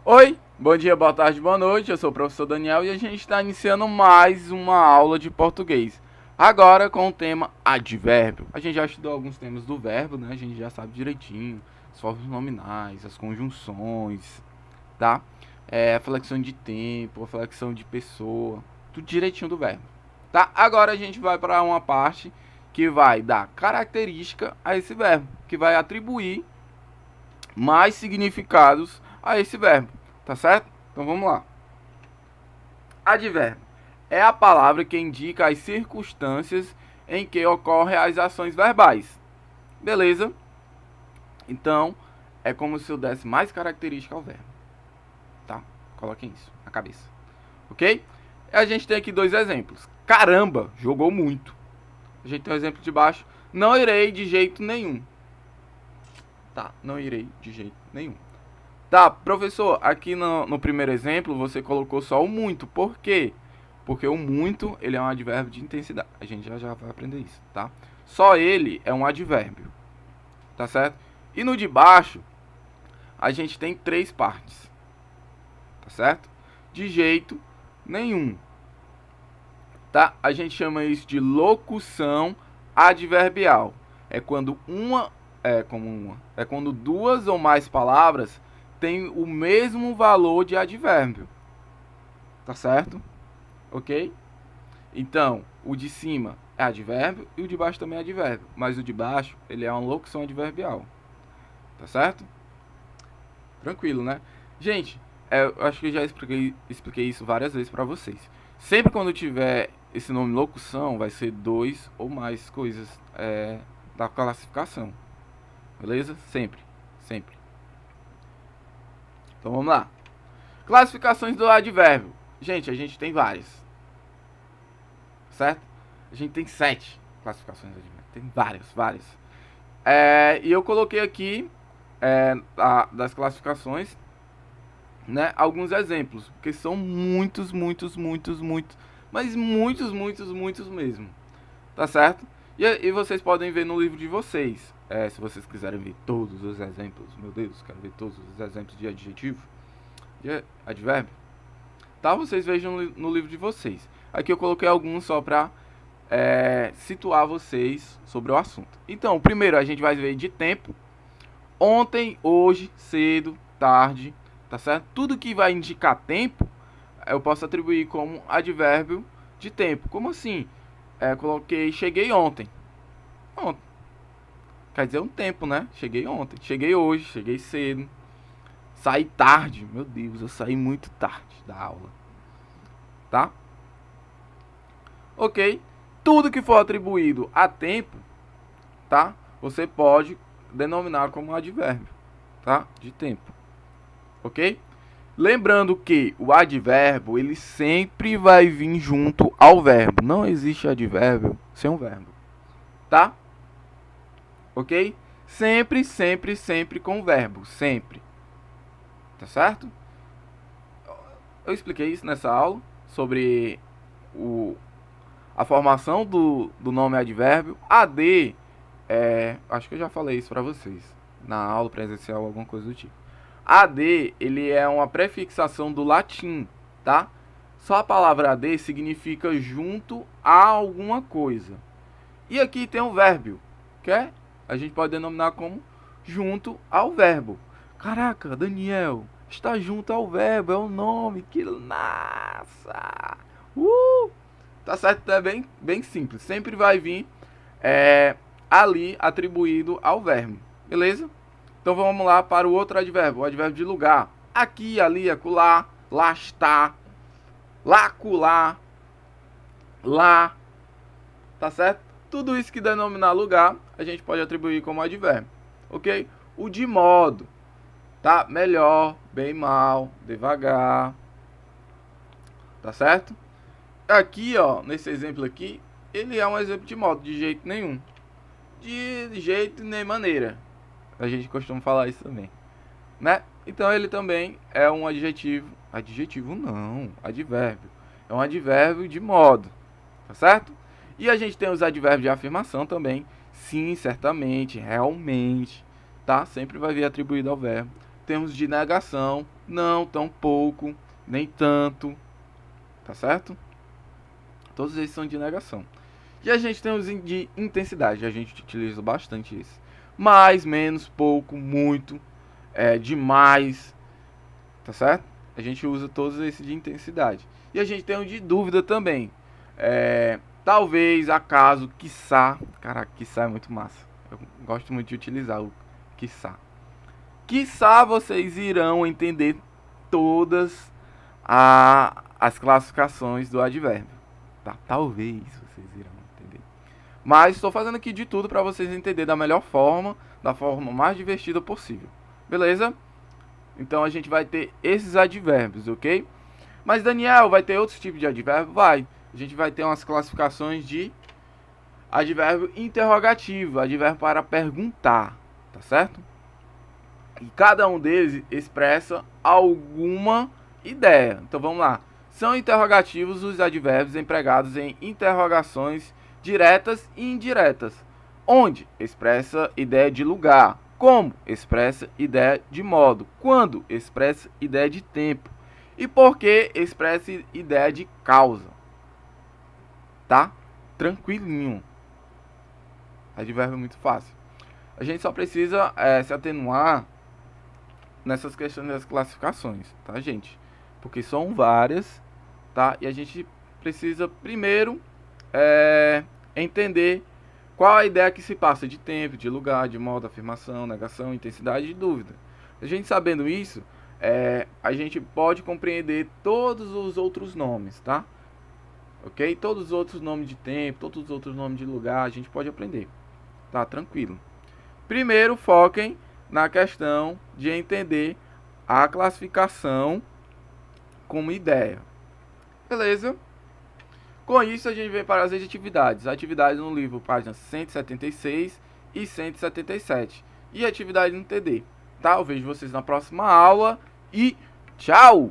Oi, bom dia, boa tarde, boa noite. Eu sou o professor Daniel e a gente está iniciando mais uma aula de português. Agora com o tema advérbio. A gente já estudou alguns temas do verbo, né? A gente já sabe direitinho as formas nominais, as conjunções, tá? A flexão de tempo, a flexão de pessoa, tudo direitinho do verbo, tá? Agora a gente vai para uma parte que vai dar característica a esse verbo, que vai atribuir mais significados a esse verbo, tá certo? Então vamos lá. Advérbio é a palavra que indica as circunstâncias em que ocorrem as ações verbais. Beleza? Então, é como se eu desse mais característica ao verbo. Tá? Coloquem isso na cabeça. Ok? A gente tem aqui dois exemplos. Caramba, jogou muito. A gente tem um exemplo de baixo. Não irei de jeito nenhum. Tá, não irei de jeito nenhum. Tá, professor, aqui no primeiro exemplo você colocou só o muito. Por quê? Porque o muito, ele é um advérbio de intensidade. A gente já vai aprender isso, tá? Só ele é um advérbio, tá certo? E no de baixo, a gente tem três partes, tá certo? De jeito nenhum, tá? A gente chama isso de locução adverbial. É quando é quando duas ou mais palavras têm o mesmo valor de advérbio, tá certo? Ok? Então, o de cima é advérbio e o de baixo também é advérbio, mas o de baixo ele é uma locução adverbial, tá certo? Tranquilo, né? Gente, eu acho que eu já expliquei isso várias vezes para vocês. Sempre quando tiver esse nome locução, vai ser dois ou mais coisas da classificação, beleza? Sempre, sempre. Então vamos lá. Classificações do advérbio. Gente, a gente tem várias, certo? A gente tem 7 classificações do advérbio. Tem várias. E eu coloquei aqui das classificações, né, alguns exemplos, porque são muitos, mas muitos mesmo, tá certo? E vocês podem ver no livro de vocês, se vocês quiserem ver todos os exemplos, meu Deus, quero ver todos os exemplos de adjetivo, de advérbio, tá? Vocês vejam no livro de vocês. Aqui eu coloquei alguns só pra situar vocês sobre o assunto. Então, primeiro a gente vai ver de tempo, ontem, hoje, cedo, tarde, tá certo? Tudo que vai indicar tempo, eu posso atribuir como advérbio de tempo. Como assim? Coloquei cheguei ontem. Ontem. Quer dizer um tempo, né? Cheguei ontem. Cheguei hoje, cheguei cedo. Saí tarde. Meu Deus, eu saí muito tarde da aula. Tá? Ok? Tudo que for atribuído a tempo, tá? Você pode denominar como advérbio, tá? De tempo. Ok? Lembrando que o advérbio, ele sempre vai vir junto ao verbo. Não existe advérbio sem um verbo, tá? Ok? Sempre com o verbo. Sempre. Tá certo? Eu expliquei isso nessa aula sobre a formação do nome advérbio. AD, acho que eu já falei isso para vocês na aula presencial, alguma coisa do tipo. AD, ele é uma prefixação do latim, tá? Só a palavra AD significa junto a alguma coisa. E aqui tem um verbo, que a gente pode denominar como junto ao verbo. Caraca, Daniel, está junto ao verbo, é o nome, que massa! Tá certo? É bem simples. Sempre vai vir ali atribuído ao verbo, beleza? Então vamos lá para o outro advérbio, o advérbio de lugar. Aqui, ali, acolá, lá está, lá, acolá, lá, tá certo? Tudo isso que denominar lugar, a gente pode atribuir como advérbio, ok? O de modo, tá? Melhor, bem, mal, devagar, tá certo? Aqui, ó, nesse exemplo aqui, ele é um exemplo de modo, de jeito nenhum. De jeito nem maneira. A gente costuma falar isso também, né? Então ele também é um adjetivo. Adjetivo não, advérbio. É um advérbio de modo, tá certo? E a gente tem os advérbios de afirmação também. Sim, certamente, realmente, tá? Sempre vai vir atribuído ao verbo. temos de negação, não, tão pouco, nem tanto, tá certo? Todos esses são de negação. E a gente tem os de intensidade, a gente utiliza bastante esse. Mais, menos, pouco, muito, demais, tá certo? A gente usa todos esses de intensidade. E a gente tem o de dúvida também. Talvez, acaso, quiçá. Caraca, quiçá é muito massa. Eu gosto muito de utilizar o quiçá. Quiçá vocês irão entender todas as classificações do advérbio. Tá? Talvez vocês irão entender. Mas estou fazendo aqui de tudo para vocês entenderem da melhor forma, da forma mais divertida possível. Beleza? Então a gente vai ter esses advérbios, ok? Mas Daniel, vai ter outros tipos de advérbio? Vai. A gente vai ter umas classificações de advérbio interrogativo, advérbio para perguntar, tá certo? E cada um deles expressa alguma ideia. Então vamos lá. São interrogativos os advérbios empregados em interrogações diretas e indiretas. Onde? Expressa ideia de lugar. Como? Expressa ideia de modo. Quando? Expressa ideia de tempo. E por que? Expressa ideia de causa. Tá? Tranquilinho. Advérbio muito fácil. A gente só precisa se atenuar nessas questões das classificações, tá, gente? Porque são várias, tá? E a gente precisa primeiro entender qual a ideia que se passa de tempo, de lugar, de modo, afirmação, negação, intensidade e dúvida. A gente sabendo isso, a gente pode compreender todos os outros nomes, tá? Ok? Todos os outros nomes de tempo, todos os outros nomes de lugar, a gente pode aprender. Tá? Tranquilo. Primeiro, foquem na questão de entender a classificação como ideia. Beleza? Com isso, a gente vem para as atividades. Atividades no livro, páginas 176 e 177. E atividade no TD. Tá? Eu vejo vocês na próxima aula e tchau!